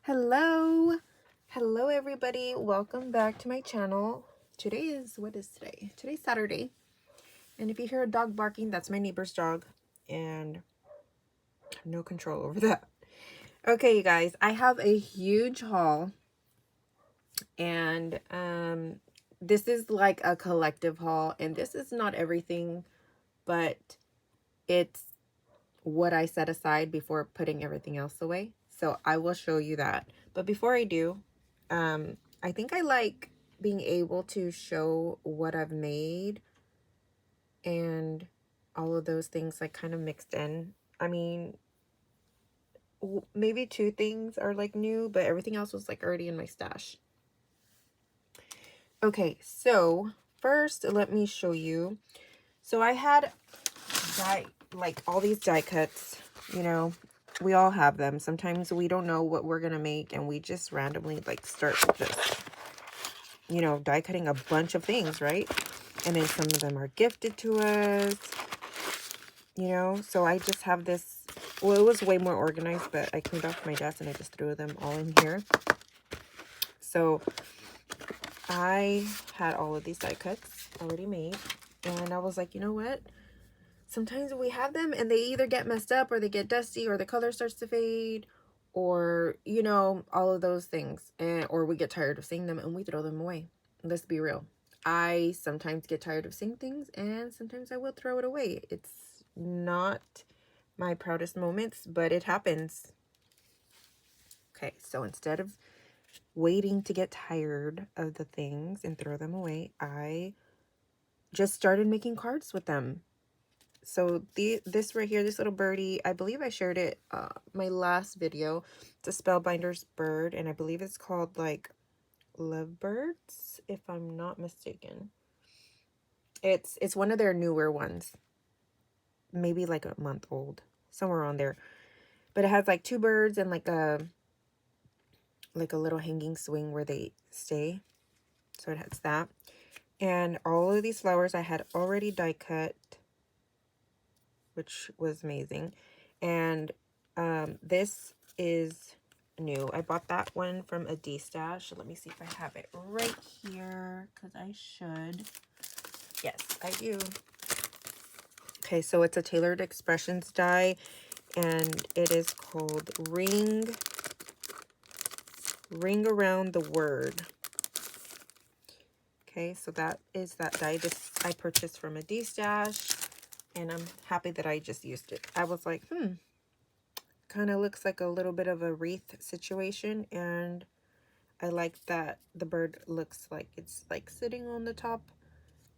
Hello everybody, welcome back to my channel. What is today? Today's Saturday, and if you hear a dog barking, that's my neighbor's dog, and I have no control over that. Okay, you guys, I have a huge haul, and this is like a collective haul, and this is not everything, but it's what I set aside before putting everything else away. So I will show you that. But before I do, I think I like being able to show what I've made and all of those things like kind of mixed in. I mean, maybe two things are like new, but everything else was like already in my stash. Okay, so first let me show you. So I had like all these die cuts, you know, we all have them. Sometimes we don't know what we're gonna make and we just randomly like start just, you know, die cutting a bunch of things, right? And then some of them are gifted to us, you know. So I just have this, well, it was way more organized, but I cleaned off my desk and I just threw them all in here. So I had all of these die cuts already made, and I was like, you know what, sometimes we have them and they either get messed up or they get dusty or the color starts to fade, or, you know, all of those things, and or we get tired of seeing them and we throw them away. Let's be real, I sometimes get tired of seeing things and sometimes I will throw it away. It's not my proudest moments, but it happens. Okay, so instead of waiting to get tired of the things and throw them away, I just started making cards with them. So this right here, this little birdie, I believe I shared it my last video. It's a Spellbinder's bird, and I believe it's called like Lovebirds, if I'm not mistaken. It's one of their newer ones, maybe like a month old, somewhere on there. But it has like two birds and like a little hanging swing where they stay. So it has that. And all of these flowers I had already die cut, which was amazing. And this is new. I bought that one from a D-stash. Let me see if I have it right here, because I should. Yes, I do. Okay, so it's a Tailored Expressions die, and it is called Ring Around the Word. Okay, so that is that die. This I purchased from a D-stash, and I'm happy that I just used it. I was like, kind of looks like a little bit of a wreath situation, and I like that the bird looks like it's like sitting on the top,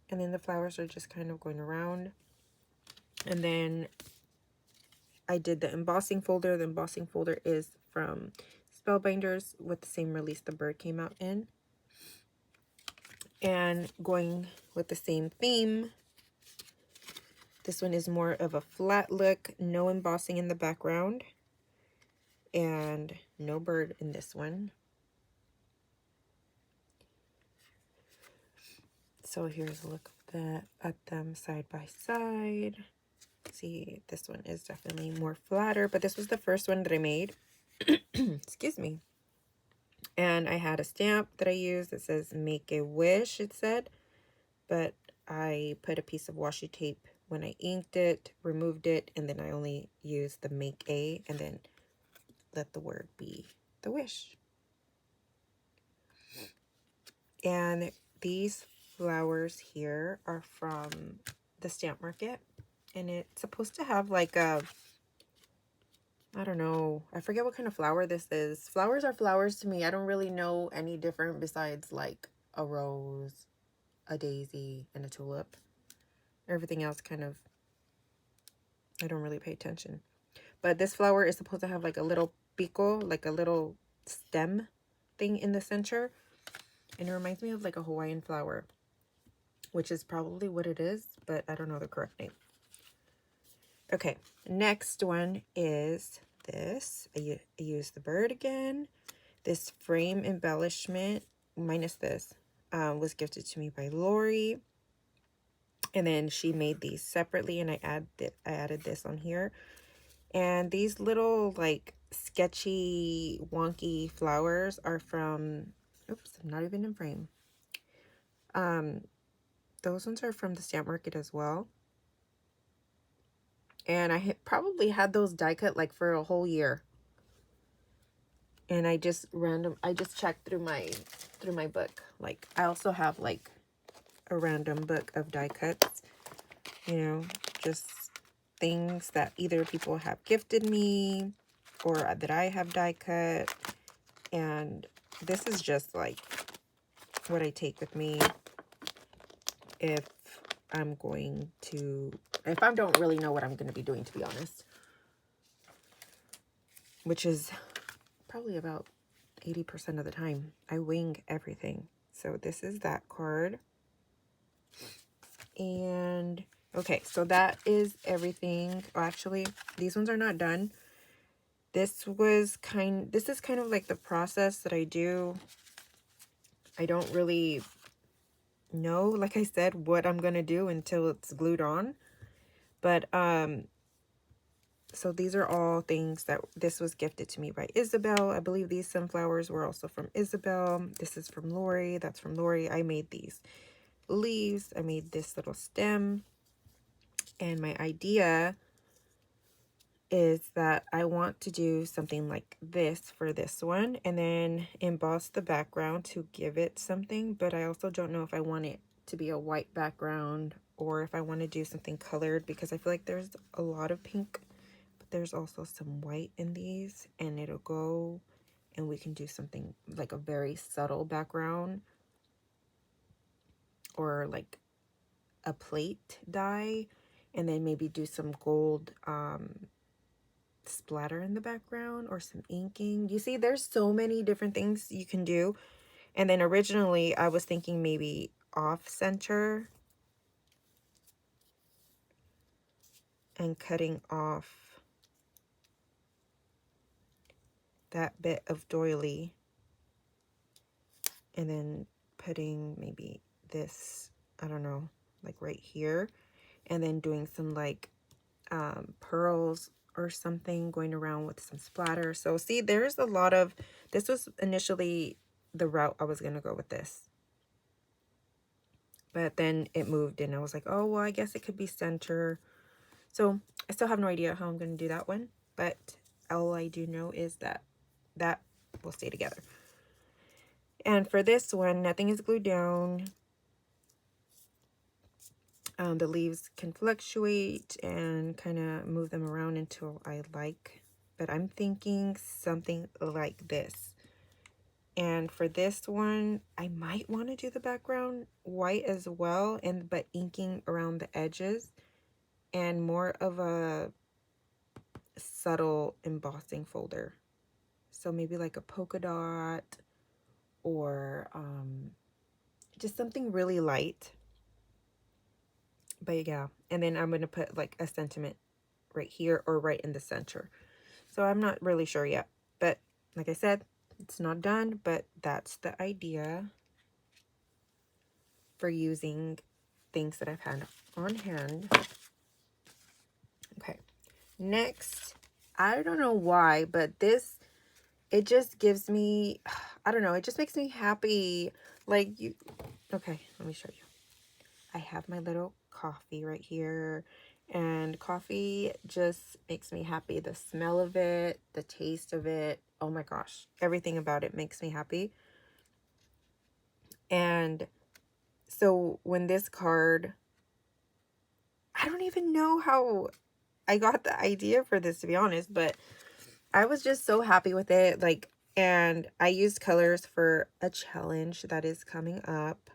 and then the flowers are just kind of going around. And then I did the embossing folder. The embossing folder is from Spellbinders with the same release the bird came out in. And going with the same theme, this one is more of a flat look, no embossing in the background, and no bird in this one. So here's a look at them side by side. See, this one is definitely more flatter, but this was the first one that I made. Excuse me. And I had a stamp that I used that says "Make a Wish," it said, but I put a piece of washi tape when I inked it, removed it, and then I only used the "Make a" and then let the word be the wish. And these flowers here are from the stamp market, and it's supposed to have like a, I don't know, I forget what kind of flower this is. Flowers are flowers to me. I don't really know any different besides like a rose, a daisy, and a tulip. Everything else kind of, I don't really pay attention. But this flower is supposed to have like a little pico, like a little stem thing in the center. And it reminds me of like a Hawaiian flower, which is probably what it is, but I don't know the correct name. Okay, next one is this. I use the bird again. This frame embellishment, minus this, was gifted to me by Lori. And then she made these separately, and I added this on here. And these little like sketchy, wonky flowers are from, oops, I'm not even in frame. Those ones are from the stamp market as well. And I probably had those die cut like for a whole year. And I just checked through my book. Like, I also have like a random book of die cuts, you know, just things that either people have gifted me or that I have die cut. And this is just like what I take with me if I don't really know what I'm going to be doing, to be honest, which is probably about 80% of the time. I wing everything. So this is that card. And okay, so that is everything. Oh, actually, these ones are not done. This is kind of like the process that I do. I don't really know, like I said, what I'm gonna do until it's glued on. But so these are all things that this was gifted to me by Isabel. I believe these sunflowers were also from Isabel. This is from Lori. That's from Lori. I made these leaves. I made this little stem. And my idea is that I want to do something like this for this one and then emboss the background to give it something. But I also don't know if I want it to be a white background or if I want to do something colored, because I feel like there's a lot of pink, but there's also some white in these, and it'll go, and we can do something like a very subtle background or like a plate dye, and then maybe do some gold splatter in the background or some inking. You see, there's so many different things you can do. And then originally I was thinking maybe off center and cutting off that bit of doily and then putting maybe this, I don't know, like right here, and then doing some like pearls or something going around with some splatter. So see, there's a lot of, this was initially the route I was gonna go with this, but then it moved and I was like, oh well, I guess it could be center. So I still have no idea how I'm gonna do that one, but all I do know is that that will stay together. And for this one, nothing is glued down. The leaves can fluctuate and kind of move them around until I like, but I'm thinking something like this. And for this one, I might want to do the background white as well, but inking around the edges and more of a subtle embossing folder. So maybe like a polka dot or just something really light. But yeah, and then I'm going to put like a sentiment right here or right in the center. So I'm not really sure yet, but like I said, it's not done, but that's the idea for using things that I've had on hand. Okay, next, I don't know why, but this, it just gives me, I don't know, it just makes me happy. Like okay, let me show you. I have my little coffee right here, and coffee just makes me happy. The smell of it, the taste of it, oh my gosh, everything about it makes me happy. And so when this card, I don't even know how I got the idea for this, to be honest, but I was just so happy with it. Like, and I used colors for a challenge that is coming up.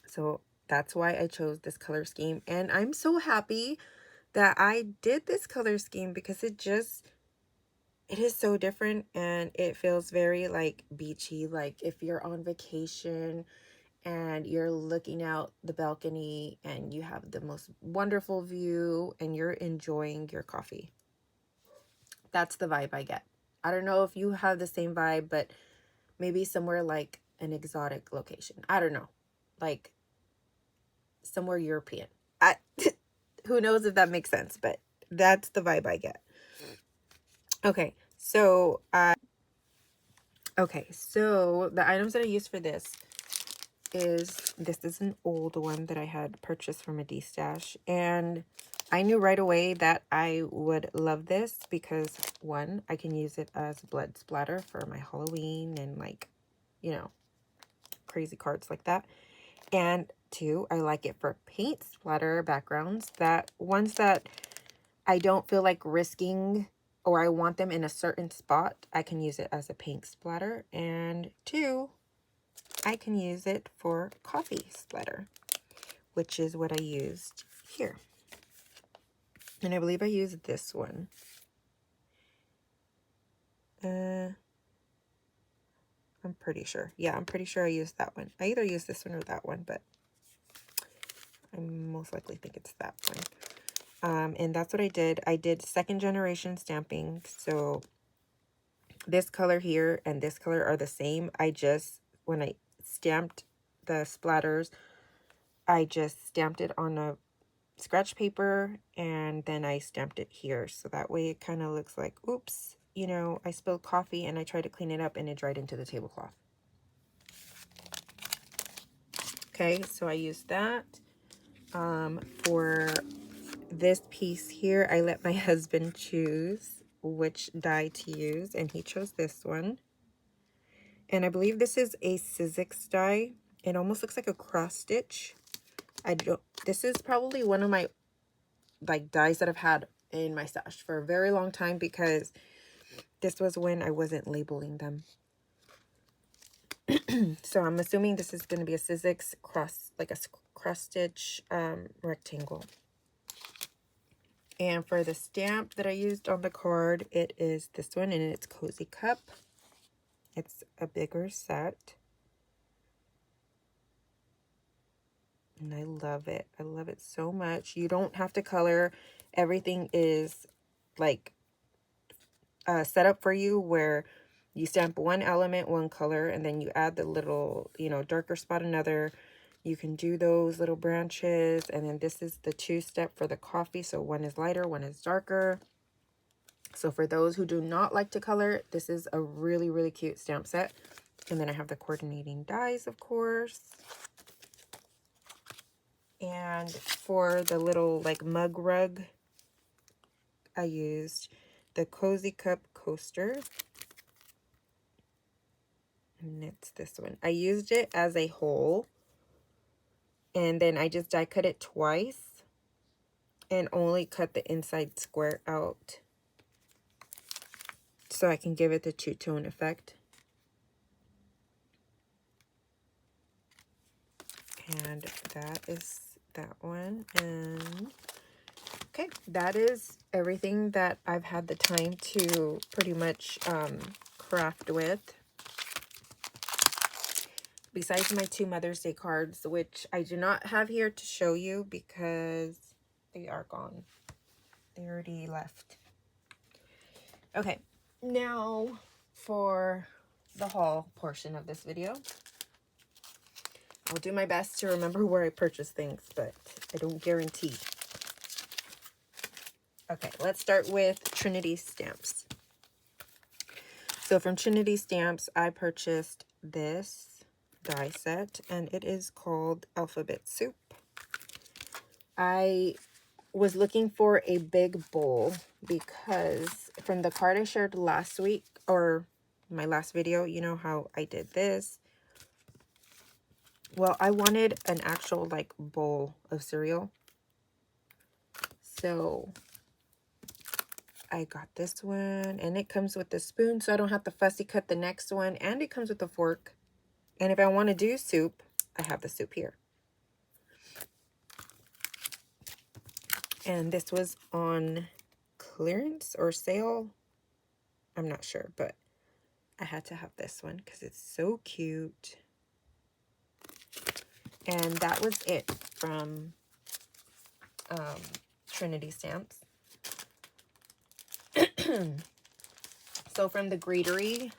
So that's why I chose this color scheme. And I'm so happy that I did this color scheme because it is so different and it feels very like beachy. Like if you're on vacation and you're looking out the balcony and you have the most wonderful view and you're enjoying your coffee. That's the vibe I get. I don't know if you have the same vibe, but maybe somewhere like an exotic location. I don't know. Like somewhere European. Who knows if that makes sense, but that's the vibe I get. Okay, so the items that I use for this is an old one that I had purchased from a D-stash, and I knew right away that I would love this because, one, I can use it as blood splatter for my Halloween and, like, you know, crazy cards like that. And two, I like it for paint splatter backgrounds, that ones that I don't feel like risking or I want them in a certain spot, I can use it as a paint splatter. And two, I can use it for coffee splatter, which is what I used here. And I believe I used this one. I'm pretty sure. Yeah, I'm pretty sure I used that one. I either used this one or that one, but I most likely think it's that one. And that's what I did. I did second generation stamping. So this color here and this color are the same. I just, when I stamped the splatters, I just stamped it on a scratch paper and then I stamped it here. So that way it kind of looks like, oops, you know, I spilled coffee and I tried to clean it up and it dried into the tablecloth. Okay, so I used that. For this piece here, I let my husband choose which die to use, and he chose this one. And I believe this is a Sizzix die. It almost looks like a cross stitch. This is probably one of my like dies that I've had in my stash for a very long time because this was when I wasn't labeling them. So I'm assuming this is going to be a Sizzix cross, like a cross stitch rectangle. And for the stamp that I used on the card, it is this one, and it's Cozy Cup. It's a bigger set. And I love it. I love it so much. You don't have to color. Everything is like set up for you where you stamp one element, one color, and then you add the little, you know, darker spot another. You can do those little branches, and then this is the two-step for the coffee. So one is lighter, one is darker. So for those who do not like to color, this is a really, really cute stamp set. And then I have the coordinating dies, of course. And for the little like mug rug, I used the Cozy Cup coaster. And it's this one. I used it as a whole. And then I just die cut it twice. And only cut the inside square out. So I can give it the two-tone effect. And that is that one. And okay, that is everything that I've had the time to pretty much craft with. Besides my 2 Mother's Day cards, which I do not have here to show you because they are gone. They already left. Okay, now for the haul portion of this video. I'll do my best to remember where I purchased things, but I don't guarantee. Okay, let's start with Trinity Stamps. So from Trinity Stamps, I purchased this die set, and it is called Alphabet Soup. I was looking for a big bowl because from the card I shared last week, or my last video, you know how I did this. Well, I wanted an actual like bowl of cereal. So I got this one, and it comes with the spoon, so I don't have to fussy cut the next one, and it comes with a fork. And if I want to do soup, I have the soup here. And this was on clearance or sale. I'm not sure, but I had to have this one because it's so cute. And that was it from Trinity Stamps. So from the Greetery,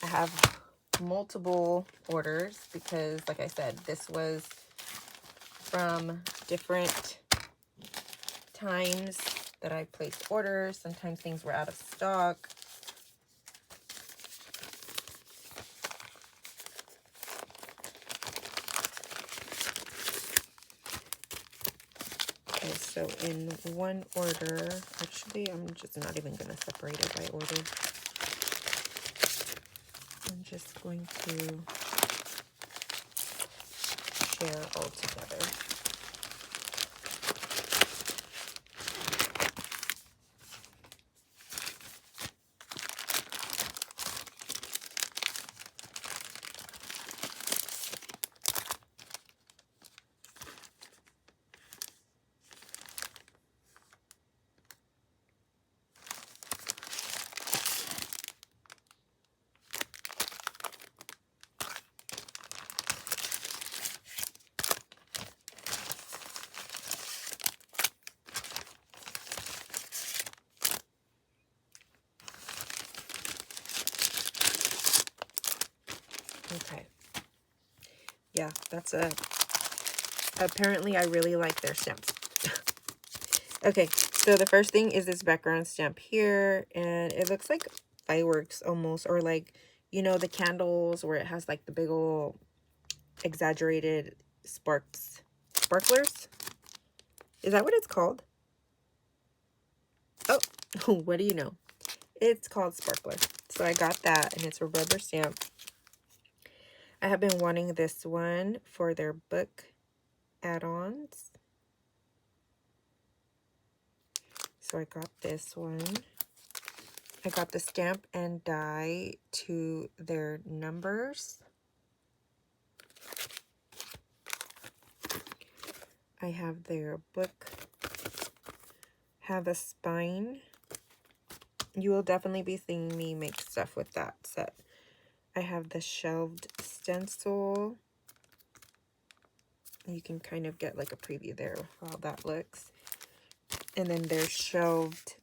I have multiple orders because, like I said, this was from different times that I placed orders. Sometimes things were out of stock. So in one order, actually, I'm just not even going to separate it by order. I'm just going to share all together. Okay. Yeah, that's apparently I really like their stamps. Okay, so the first thing is this background stamp here, and it looks like fireworks almost, or like, you know, the candles where it has like the big old exaggerated sparklers. Is that what it's called? Oh, what do you know? It's called sparkler. So I got that, and it's a rubber stamp. I have been wanting this one for their book add-ons. So I got this one. I got the stamp and die to their numbers. I have their book, have a spine. You will definitely be seeing me make stuff with that set. I have the shelved stencil. You can kind of get like a preview there of how that looks. And then there's shelved,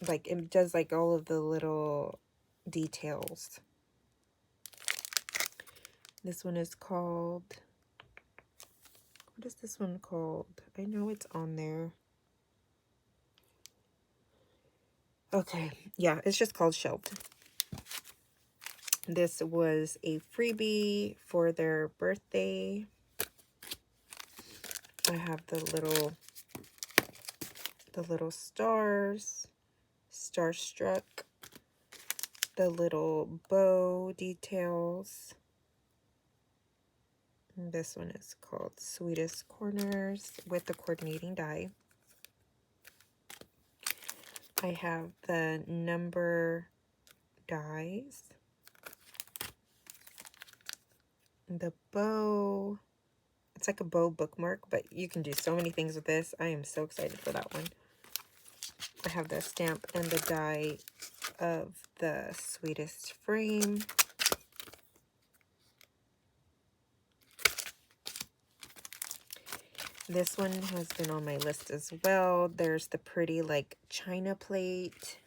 like it does like all of the little details. This one is called, what is this one called? I know it's on there. Okay, yeah, it's just called shelved. This was a freebie for their birthday. I have the little stars, starstruck, the little bow details. And this one is called Sweetest Corners with the coordinating die. I have the number dies. The bow. It's like a bow bookmark, but you can do so many things with this. I am so excited for that one. I have the stamp and the die of the sweetest frame. This one has been on my list as well. There's the pretty like china plate.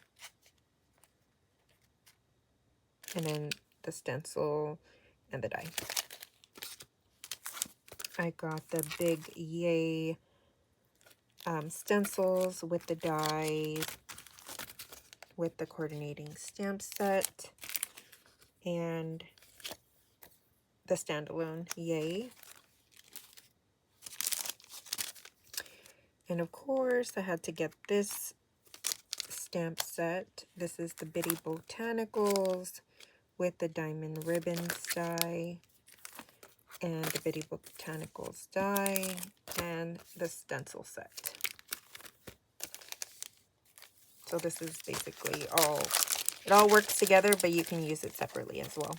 And then the stencil and the die. I got the big Yay stencils with the die, with the coordinating stamp set, and the standalone Yay. And of course, I had to get this stamp set. This is the Bitty Botanicals with the diamond ribbons die, and the Bitty Botanicals die, and the stencil set. So this is basically all, it all works together, but you can use it separately as well.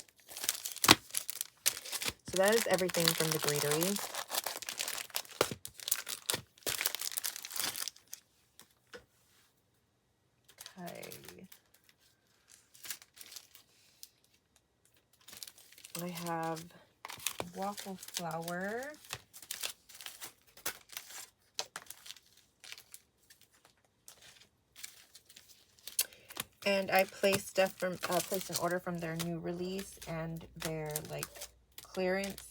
So that is everything from the greetery. Okay. I have waffle flour. And I placed stuff from placed an order from their new release and their like clearance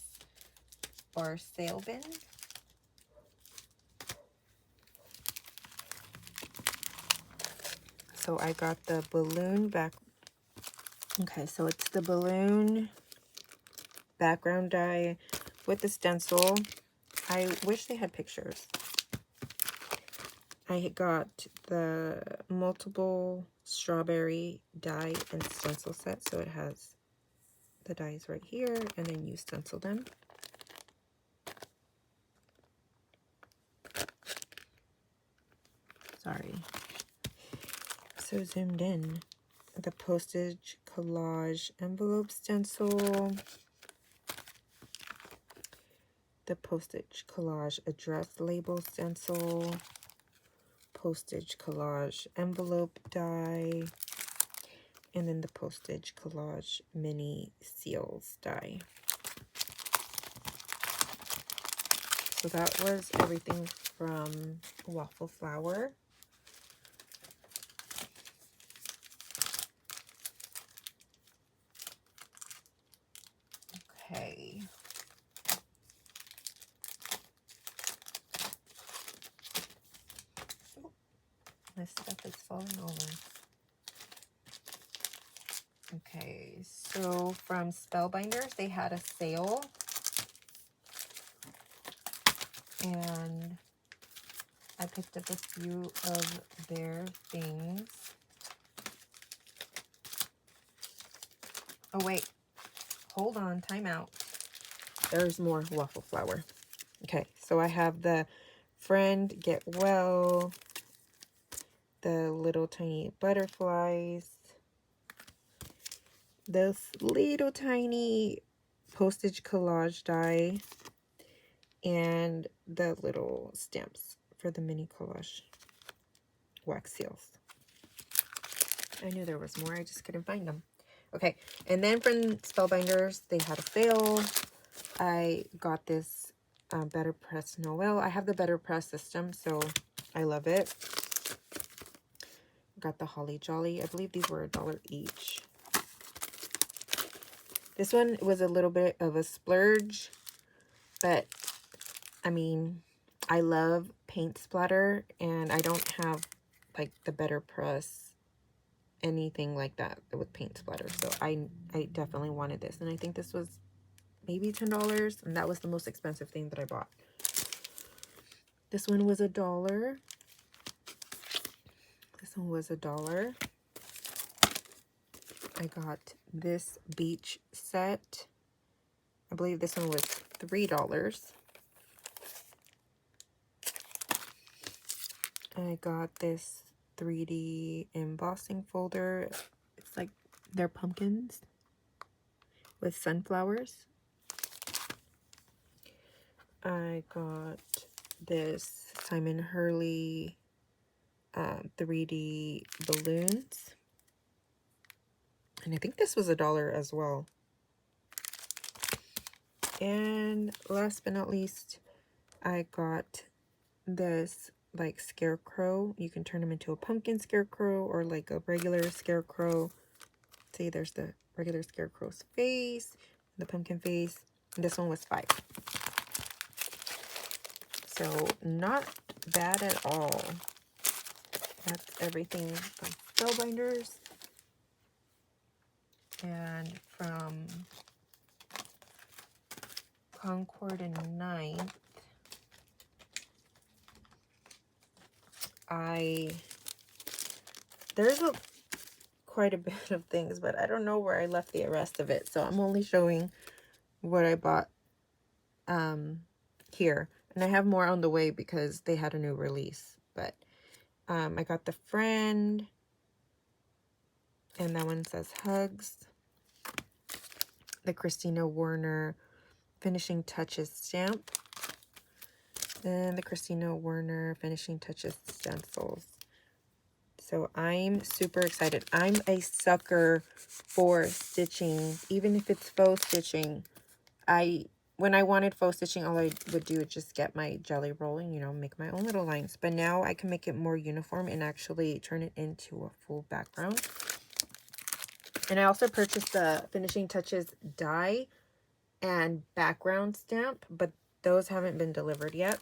or sale bin. So I got the balloon back. Okay, so it's the balloon background die with the stencil. I wish they had pictures. I got the multiple strawberry die and stencil set. So it has the dies right here, and then you stencil them. Sorry. So zoomed in. The postage collage envelope stencil. The postage collage address label stencil. Postage collage envelope die. And then the postage collage mini seals die. So that was everything from Waffle Flower. Okay. Oh, my stuff is falling over. Okay, so from Spellbinders, they had a sale. And I picked up a few of their things. Oh, wait. Hold on. Time out. There's more Waffle Flower. Okay, so I have the Friend Get Well, the little tiny butterflies, this little tiny postage collage die, and the little stamps for the mini collage wax seals. I knew there was more, I just couldn't find them. Okay, and then from Spellbinders, they had a sale. I got this Better Press Noel. I have the Better Press system, so I love it. Got the Holly Jolly. I believe these were $1 each. This one was a little bit of a splurge, but I mean, I love paint splatter, and I don't have like the Better Press anything like that with paint splatter, so I definitely wanted this, and I think this was maybe $10, and that was the most expensive thing that I bought. This one was $1. This one was $1. I got this beach set. I believe this one was $3. I got this 3D embossing folder. It's like they're pumpkins with sunflowers. I got this Simon Hurley 3D balloons. And I think this was $1 as well. And last but not least, I got this like scarecrow. You can turn them into a pumpkin scarecrow or like a regular scarecrow. See, there's the regular scarecrow's face, the pumpkin face. And this one was $5. So not bad at all. That's everything from Spellbinders. And from Concord and Ninth, there's quite a bit of things, but I don't know where I left the rest of it. So I'm only showing what I bought here. And I have more on the way because they had a new release. But I got the Friend, and that one says Hugs. The Christina Werner Finishing Touches stamp. And the Christina Werner Finishing Touches stencils. So I'm super excited. I'm a sucker for stitching, even if it's faux stitching. When I wanted faux stitching, all I would do is just get my jelly roll and, you know, make my own little lines. But now I can make it more uniform and actually turn it into a full background. And I also purchased the Finishing Touches die and background stamp, but those haven't been delivered yet.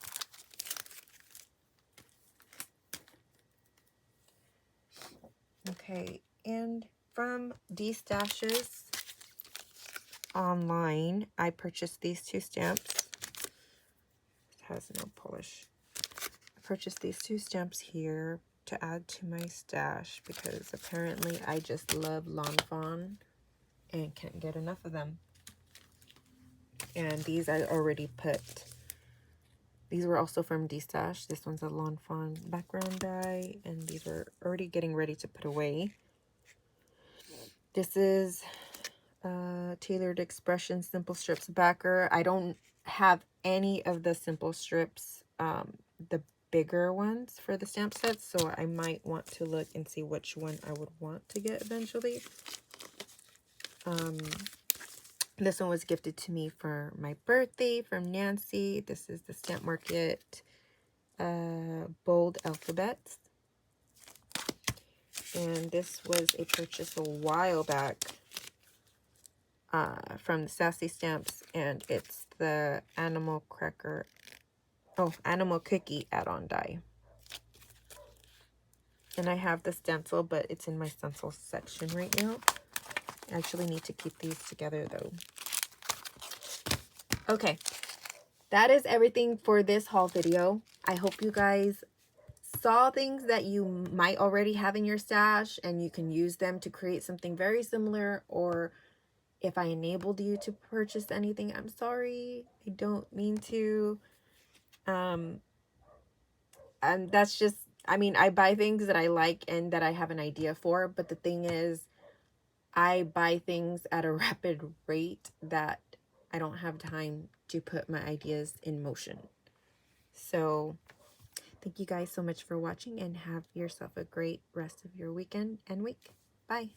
Okay, and from D-Stashes online, I purchased these two stamps. has no polish. I purchased these 2 stamps here to add to my stash because apparently I just love Lawn Fawn and can't get enough of them. And these I already put. These were also from D-Stash. This one's a Lawn Fawn background die, and these were already getting ready to put away. This is Tailored Expression Simple Strips backer. I don't have any of the simple strips, the bigger ones for the stamp sets, so I might want to look and see which one I would want to get eventually. This one was gifted to me for my birthday from Nancy. This is the Stamp Market Bold Alphabets. And this was a purchase a while back from the Sassy Stamps. And it's the Animal Cookie add-on die. And I have the stencil, but it's in my stencil section right now. I actually need to keep these together though. Okay, that is everything for this haul video. I hope you guys saw things that you might already have in your stash and you can use them to create something very similar. Or if I enabled you to purchase anything, I'm sorry, I don't mean to. And that's just, I mean, I buy things that I like and that I have an idea for, but the thing is, I buy things at a rapid rate that I don't have time to put my ideas in motion. So thank you guys so much for watching, and have yourself a great rest of your weekend and week. Bye.